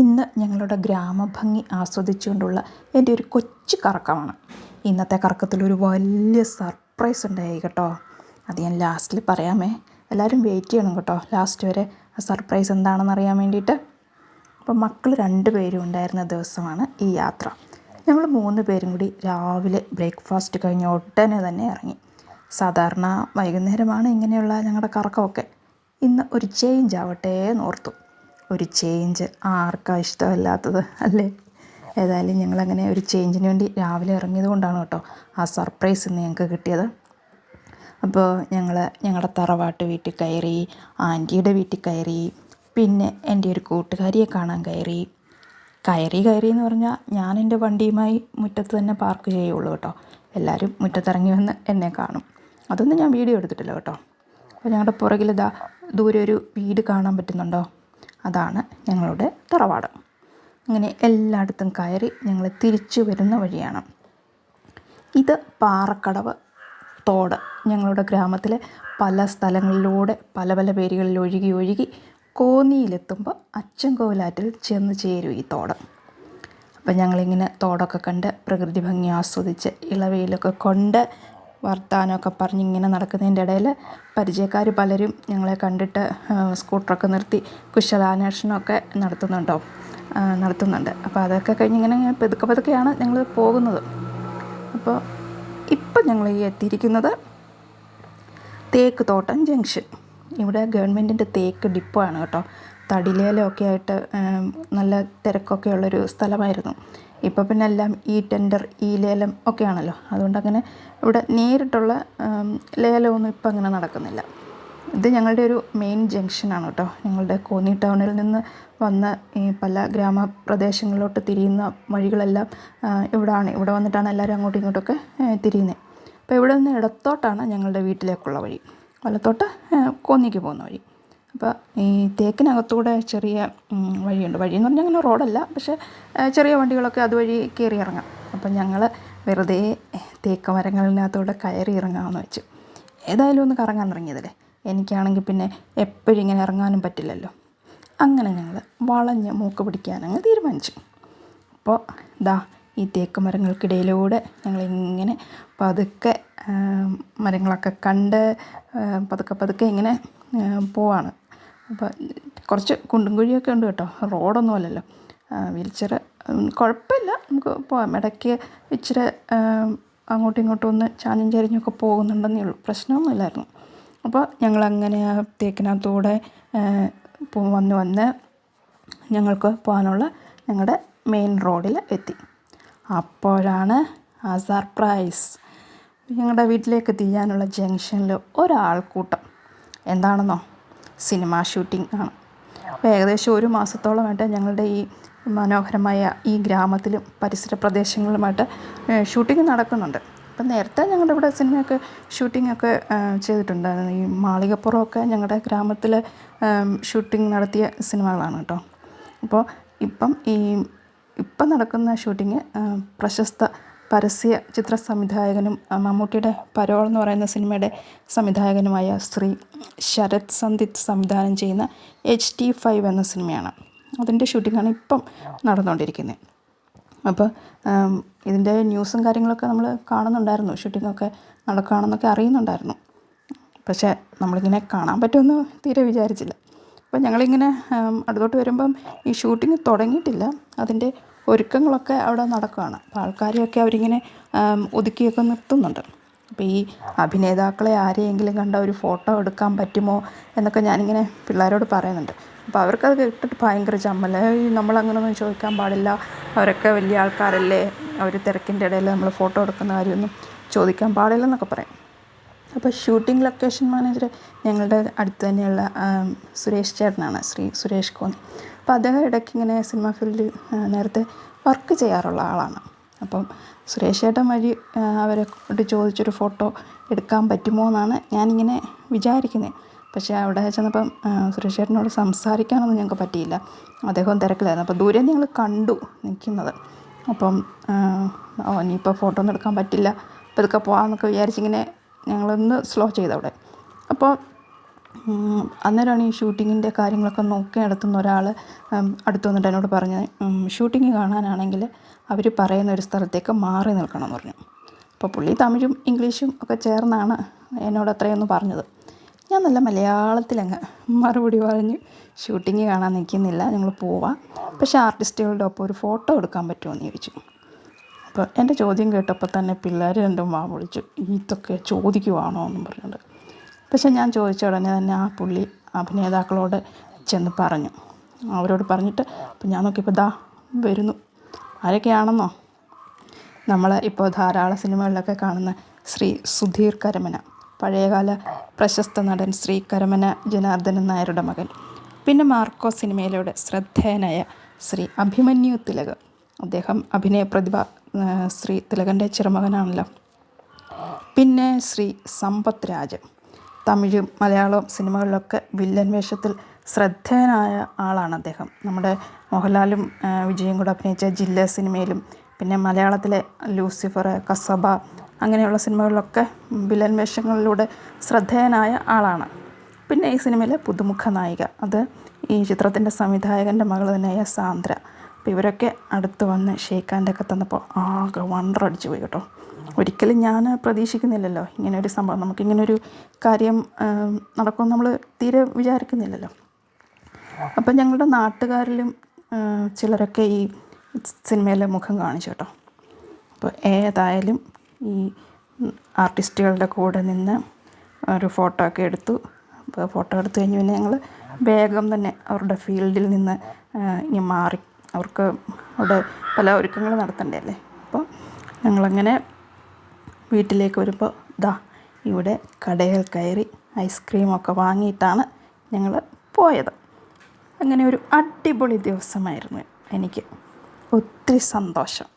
ഇന്ന് ഞങ്ങളുടെ ഗ്രാമഭംഗി ആസ്വദിച്ചുകൊണ്ടുള്ള എൻ്റെ ഒരു കൊച്ചു കറക്കമാണ്. ഇന്നത്തെ കറക്കത്തിലൊരു വലിയ സർപ്രൈസ് ഉണ്ടായി കേട്ടോ. അത് ഞാൻ ലാസ്റ്റിൽ പറയാമേ. എല്ലാവരും വെയിറ്റ് ചെയ്യണം കേട്ടോ ലാസ്റ്റ് വരെ ആ സർപ്രൈസ് എന്താണെന്ന് അറിയാൻ വേണ്ടിയിട്ട്. അപ്പോൾ മക്കൾ 2 പേരും ഉണ്ടായിരുന്ന ദിവസമാണ് ഈ യാത്ര. ഞങ്ങൾ 3 പേരും കൂടി രാവിലെ ബ്രേക്ക്ഫാസ്റ്റ് കഴിഞ്ഞ് ഉടനെ തന്നെ ഇറങ്ങി. സാധാരണ വൈകുന്നേരമാണ് ഇങ്ങനെയുള്ള ഞങ്ങളുടെ കറക്കമൊക്കെ. ഇന്ന് ഒരു ചേഞ്ച് ആവട്ടെ എന്നോർത്തു. ഒരു ചേഞ്ച് ആർക്കാണ് ഇഷ്ടമല്ലാത്തത് അല്ലേ? ഏതായാലും ഞങ്ങളങ്ങനെ ഒരു ചേഞ്ചിന് വേണ്ടി രാവിലെ ഇറങ്ങിയത് കൊണ്ടാണ് കേട്ടോ ആ സർപ്രൈസ് ഇന്ന് ഞങ്ങൾക്ക് കിട്ടിയത്. അപ്പോൾ ഞങ്ങളുടെ തറവാട്ട് വീട്ടിൽ കയറി, ആൻറ്റിയുടെ വീട്ടിൽ കയറി, പിന്നെ എൻ്റെ ഒരു കൂട്ടുകാരിയെ കാണാൻ കയറി എന്ന് പറഞ്ഞാൽ ഞാൻ എൻ്റെ വണ്ടിയുമായി മുറ്റത്ത് തന്നെ പാർക്ക് ചെയ്യുള്ളൂ കേട്ടോ. എല്ലാവരും മുറ്റത്തിറങ്ങി വന്ന് എന്നെ കാണും. അതൊന്നും ഞാൻ വീഡിയോ എടുത്തിട്ടില്ല കേട്ടോ. അപ്പോൾ ഞങ്ങളുടെ പുറകിൽ ദൂരെ ഒരു വീട് കാണാൻ പറ്റുന്നുണ്ടോ? അതാണ് ഞങ്ങളുടെ തറവാട്. അങ്ങനെ എല്ലായിടത്തും കയറി ഞങ്ങൾ തിരിച്ചു വരുന്ന വഴിയാണ് ഇത്. പാറക്കടവ് തോട് ഞങ്ങളുടെ ഗ്രാമത്തിലെ പല സ്ഥലങ്ങളിലൂടെ പല പല പേരുകളിൽ ഒഴുകി കോന്നിയിലെത്തുമ്പോൾ അച്ചൻകോവിലാറ്റിൽ ചെന്ന് ചേരും ഈ തോട്. അപ്പം ഞങ്ങളിങ്ങനെ തോടൊക്കെ കണ്ട് പ്രകൃതി ഭംഗി ആസ്വദിച്ച് ഇളവയിലൊക്കെ കൊണ്ട് വർത്താനമൊക്കെ പറഞ്ഞിങ്ങനെ നടക്കുന്നതിൻ്റെ ഇടയിൽ പരിചയക്കാർ പലരും ഞങ്ങളെ കണ്ടിട്ട് സ്കൂട്ടറൊക്കെ നിർത്തി കുശലാന്വേഷണമൊക്കെ നടത്തുന്നുണ്ട്. അപ്പോൾ അതൊക്കെ കഴിഞ്ഞിങ്ങനെ പതുക്കെയാണ് ഞങ്ങൾ പോകുന്നത്. അപ്പോൾ ഇപ്പം ഞങ്ങൾ ഈ എത്തിയിരിക്കുന്നത് തേക്ക് തോട്ടം ജംഗ്ഷൻ. ഇവിടെ ഗവൺമെൻറ്റിൻ്റെ തേക്ക് ഡിപ്പോ ആണ് കേട്ടോ. തടിലേലമൊക്കെ ആയിട്ട് നല്ല തിരക്കൊക്കെ ഉള്ളൊരു സ്ഥലമായിരുന്നു. ഇപ്പോൾ പിന്നെ എല്ലാം ഈ ടെൻഡർ, ഈ ലേലം ഒക്കെ ആണല്ലോ. അതുകൊണ്ട് അങ്ങനെ ഇവിടെ നേരിട്ടുള്ള ലേലമൊന്നും ഇപ്പം അങ്ങനെ നടക്കുന്നില്ല. ഇത് ഞങ്ങളുടെ ഒരു മെയിൻ ജംഗ്ഷനാണ് കേട്ടോ. ഞങ്ങളുടെ കോന്നി ടൗണിൽ നിന്ന് വന്ന് ഈ പല ഗ്രാമപ്രദേശങ്ങളിലോട്ട് തിരിയുന്ന വഴികളെല്ലാം ഇവിടെ വന്നിട്ടാണ് എല്ലാവരും അങ്ങോട്ടും ഇങ്ങോട്ടൊക്കെ തിരിയുന്നത്. അപ്പോൾ ഇവിടെ നിന്ന് ഇടത്തോട്ടാണ് ഞങ്ങളുടെ വീട്ടിലേക്കുള്ള വഴി, വലത്തോട്ട് കോന്നിക്ക് പോകുന്ന വഴി. അപ്പോൾ ഈ തേക്കിനകത്തൂടെ ചെറിയ വഴിയുണ്ട്. വഴിയെന്ന് പറഞ്ഞാൽ അങ്ങനെ റോഡല്ല, പക്ഷേ ചെറിയ വണ്ടികളൊക്കെ അതുവഴി കയറി ഇറങ്ങാം. അപ്പം ഞങ്ങൾ വെറുതെ തേക്ക് മരങ്ങളിനകത്തൂടെ കയറി ഇറങ്ങാമെന്ന് വെച്ചു. ഏതായാലും ഒന്ന് കറങ്ങാൻ ഇറങ്ങിയതല്ലേ. എനിക്കാണെങ്കിൽ പിന്നെ എപ്പോഴും ഇങ്ങനെ ഇറങ്ങാനും പറ്റില്ലല്ലോ. അങ്ങനെ ഞങ്ങൾ വളഞ്ഞ് മൂക്ക് പിടിക്കാനങ്ങ് തീരുമാനിച്ചു. അപ്പോൾ ഈ തേക്ക് മരങ്ങൾക്കിടയിലൂടെ ഞങ്ങളിങ്ങനെ പതുക്കെ മരങ്ങളൊക്കെ കണ്ട് പതുക്കെ ഇങ്ങനെ പോവാണ്. അപ്പോൾ കുറച്ച് കുണ്ടും കുഴിയൊക്കെ ഉണ്ട് കേട്ടോ. റോഡൊന്നും അല്ലല്ലോ. വീൽചെയർ കുഴപ്പമില്ല, നമുക്ക് പോകാം. ഇടയ്ക്ക് ഇച്ചിരി അങ്ങോട്ടും ഇങ്ങോട്ടും ഒന്ന് ചാഞ്ഞും ചരിഞ്ഞൊക്കെ പോകുന്നുണ്ടെന്നേ ഉള്ളൂ, പ്രശ്നമൊന്നുമില്ലായിരുന്നു. അപ്പോൾ ഞങ്ങളങ്ങനെ ആ തേക്കിനകത്തൂടെ വന്ന് ഞങ്ങൾക്ക് പോകാനുള്ള ഞങ്ങളുടെ മെയിൻ റോഡിൽ എത്തി. അപ്പോഴാണ് ആ സർപ്രൈസ്. ഞങ്ങളുടെ വീട്ടിലേക്ക് തിരിയാനുള്ള ജംഗ്ഷനിൽ ഒരാൾക്കൂട്ടം. എന്താണെന്നോ? സിനിമ ഷൂട്ടിംഗ് ആണ്. അപ്പോൾ ഏകദേശം 1 മാസത്തോളമായിട്ട് ഞങ്ങളുടെ ഈ മനോഹരമായ ഈ ഗ്രാമത്തിലും പരിസര പ്രദേശങ്ങളിലുമായിട്ട് ഷൂട്ടിംഗ് നടക്കുന്നുണ്ട്. അപ്പം നേരത്തെ ഞങ്ങളുടെ ഇവിടെ സിനിമയൊക്കെ ഷൂട്ടിങ്ങൊക്കെ ചെയ്തിട്ടുണ്ടായിരുന്നു. ഈ മാളികപ്പുറമൊക്കെ ഞങ്ങളുടെ ഗ്രാമത്തിൽ ഷൂട്ടിംഗ് നടത്തിയ സിനിമകളാണ് കേട്ടോ. അപ്പോൾ ഇപ്പം നടക്കുന്ന ഷൂട്ടിങ് പ്രശസ്ത പരസ്യ ചിത്ര സംവിധായകനും മമ്മൂട്ടിയുടെ പരോൾ എന്ന് പറയുന്ന സിനിമയുടെ സംവിധായകനുമായ ശ്രീ ശരത് സന്ദിത്ത് സംവിധാനം ചെയ്യുന്ന HT5 എന്ന സിനിമയാണ്. അതിൻ്റെ ഷൂട്ടിങ്ങാണ് ഇപ്പം നടന്നുകൊണ്ടിരിക്കുന്നത്. അപ്പോൾ ഇതിൻ്റെ ന്യൂസും കാര്യങ്ങളൊക്കെ നമ്മൾ കാണുന്നുണ്ടായിരുന്നു. ഷൂട്ടിങ്ങൊക്കെ നടക്കുകയാണെന്നൊക്കെ അറിയുന്നുണ്ടായിരുന്നു. പക്ഷേ നമ്മളിങ്ങനെ കാണാൻ പറ്റുമെന്ന് തീരെ വിചാരിച്ചില്ല. അപ്പോൾ ഞങ്ങളിങ്ങനെ അടുത്തോട്ട് വരുമ്പം ഈ ഷൂട്ടിങ് തുടങ്ങിയിട്ടില്ല, അതിൻ്റെ ഒരുക്കങ്ങളൊക്കെ അവിടെ നടക്കുകയാണ്. അപ്പോൾ ആൾക്കാരെയൊക്കെ അവരിങ്ങനെ ഒതുക്കിയൊക്കെ നിർത്തുന്നുണ്ട്. അപ്പോൾ ഈ അഭിനേതാക്കളെ ആരെയെങ്കിലും കണ്ട ഒരു ഫോട്ടോ എടുക്കാൻ പറ്റുമോ എന്നൊക്കെ ഞാനിങ്ങനെ പിള്ളേരോട് പറയുന്നുണ്ട്. അപ്പോൾ അവർക്കത് കേട്ടിട്ട് ഭയങ്കര ചമ്മല്. നമ്മളങ്ങനൊന്നും ചോദിക്കാൻ പാടില്ല, അവരൊക്കെ വലിയ ആൾക്കാരല്ലേ, അവർ തിരക്കിൻ്റെ ഇടയിൽ നമ്മൾ ഫോട്ടോ എടുക്കുന്ന കാര്യമൊന്നും ചോദിക്കാൻ പാടില്ലെന്നൊക്കെ പറയും. അപ്പോൾ ഷൂട്ടിംഗ് ലൊക്കേഷൻ മാനേജർ ഞങ്ങളുടെ അടുത്ത് തന്നെയുള്ള സുരേഷ് ചേട്ടനാണ്, ശ്രീ സുരേഷ് കോന്നി. അപ്പോൾ അദ്ദേഹം ഇടയ്ക്ക് ഇങ്ങനെ സിനിമ ഫീൽഡിൽ നേരത്തെ വർക്ക് ചെയ്യാറുള്ള ആളാണ്. അപ്പം സുരേഷ് ചേട്ടൻ വഴി അവരെ കൊണ്ട് ചോദിച്ചൊരു ഫോട്ടോ എടുക്കാൻ പറ്റുമോ എന്നാണ് ഞാനിങ്ങനെ വിചാരിക്കുന്നത്. പക്ഷേ അവിടെ ചെന്നപ്പം സുരേഷ് ചേട്ടനോട് സംസാരിക്കാനൊന്നും ഞങ്ങൾക്ക് പറ്റിയില്ല, അദ്ദേഹം തിരക്കിലായിരുന്നു. അപ്പോൾ ദൂരെ ഞങ്ങൾ കണ്ടു നിൽക്കുന്നത്. അപ്പം ഇനിയിപ്പോൾ ഫോട്ടോ ഒന്നും എടുക്കാൻ പറ്റില്ല, അപ്പോൾ ഇതൊക്കെ പോകാമെന്നൊക്കെ വിചാരിച്ചിങ്ങനെ ഞങ്ങളൊന്ന് സ്ലോ ചെയ്തവിടെ. അപ്പോൾ അന്നേരമാണ് ഈ ഷൂട്ടിങ്ങിൻ്റെ കാര്യങ്ങളൊക്കെ നോക്കി നടത്തുന്ന ഒരാൾ അടുത്ത് വന്നിട്ട് എന്നോട് പറഞ്ഞത്, ഷൂട്ടിങ് കാണാനാണെങ്കിൽ അവർ പറയുന്ന ഒരു സ്ഥലത്തേക്ക് മാറി നിൽക്കണമെന്ന് പറഞ്ഞു. അപ്പോൾ പുള്ളി തമിഴും ഇംഗ്ലീഷും ഒക്കെ ചേർന്നാണ് എന്നോട് അത്രയൊന്ന് പറഞ്ഞത്. ഞാൻ നല്ല മലയാളത്തിലങ്ങ് മറുപടി പറഞ്ഞ്, ഷൂട്ടിങ് കാണാൻ നിൽക്കുന്നില്ല, ഞങ്ങൾ പോവാം, പക്ഷേ ആർട്ടിസ്റ്റുകളുടെ ഒപ്പം ഒരു ഫോട്ടോ എടുക്കാൻ പറ്റുമോ എന്ന് ചോദിച്ചു. അപ്പോൾ എൻ്റെ ചോദ്യം കേട്ടപ്പോൾ തന്നെ പിള്ളേർ രണ്ടും വാ വിളിച്ചു, ഇതൊക്കെ ചോദിക്കുവാണോ എന്നും പറഞ്ഞുകൊണ്ട്. പക്ഷേ ഞാൻ ചോദിച്ച ഉടനെ തന്നെ ആ പുള്ളി അഭിനേതാക്കളോട് ചെന്ന് പറഞ്ഞു. അവരോട് പറഞ്ഞിട്ട് അപ്പം ഞാൻ നോക്കിയപ്പോൾ ദാ വരുന്നു. ആരൊക്കെയാണെന്നോ, നമ്മൾ ഇപ്പോൾ ധാരാളം സിനിമകളിലൊക്കെ കാണുന്ന ശ്രീ സുധീർ കരമന, പഴയകാല പ്രശസ്ത നടൻ ശ്രീ കരമന ജനാർദ്ദനൻ നായരുടെ മകൻ. പിന്നെ മാർക്കോ സിനിമയിലൂടെ ശ്രദ്ധേയനായ ശ്രീ അഭിമന്യു തിലക്, അദ്ദേഹം അഭിനയ പ്രതിഭ ശ്രീ തിലകൻ്റെ ചെറുമകനാണല്ലോ. പിന്നെ ശ്രീ സമ്പത്ത് രാജ്, തമിഴും മലയാളവും സിനിമകളിലൊക്കെ വില്ലൻ വേഷത്തിൽ ശ്രദ്ധേയനായ ആളാണ് അദ്ദേഹം. നമ്മുടെ മോഹൻലാലും വിജയും കൂടെ അഭിനയിച്ച ജില്ല സിനിമയിലും പിന്നെ മലയാളത്തിലെ ലൂസിഫർ, കസബ അങ്ങനെയുള്ള സിനിമകളിലൊക്കെ വില്ലൻ വേഷങ്ങളിലൂടെ ശ്രദ്ധേയനായ ആളാണ്. പിന്നെ ഈ സിനിമയിലെ പുതുമുഖ നായിക, അത് ഈ ചിത്രത്തിൻ്റെ സംവിധായകൻ്റെ മകൾ തന്നെയായ സാന്ദ്ര. അപ്പോൾ ഇവരൊക്കെ അടുത്ത് വന്ന് ഷേക്ക് ഹാൻഡൊക്കെ തന്നപ്പോൾ ആകെ വണ്ടറടിച്ചു പോയി കേട്ടോ. ഒരിക്കലും ഞാൻ പ്രതീക്ഷിക്കുന്നില്ലല്ലോ ഇങ്ങനൊരു സംഭവം, നമുക്കിങ്ങനൊരു കാര്യം നടക്കുമെന്ന് നമ്മൾ തീരെ വിചാരിക്കുന്നില്ലല്ലോ. അപ്പം ഞങ്ങളുടെ നാട്ടുകാരിലും ചിലരൊക്കെ ഈ സിനിമയിലെ മുഖം കാണിച്ചു കേട്ടോ. അപ്പോൾ ഏതായാലും ഈ ആർട്ടിസ്റ്റുകളുടെ കൂടെ നിന്ന് ഒരു ഫോട്ടോ ഒക്കെ എടുത്തു. അപ്പോൾ ഫോട്ടോ എടുത്തു കഴിഞ്ഞ് പിന്നെ ഞങ്ങൾ വേഗം തന്നെ അവരുടെ ഫീൽഡിൽ നിന്ന് ഇനി മാറി, അവർക്ക് അവിടെ പല ഒരുക്കങ്ങൾ നടത്തണ്ടേ അല്ലേ. അപ്പോൾ ഞങ്ങളങ്ങനെ വീട്ടിലേക്ക് വരുമ്പോൾ ദാ ഇവിടെ കടയിൽ കയറി ഐസ്ക്രീമൊക്കെ വാങ്ങിയിട്ടാണ് ഞങ്ങൾ പോയത്. അങ്ങനെ ഒരു അടിപൊളി ദിവസമായിരുന്നു എനിക്ക്, ഒത്തിരി സന്തോഷം.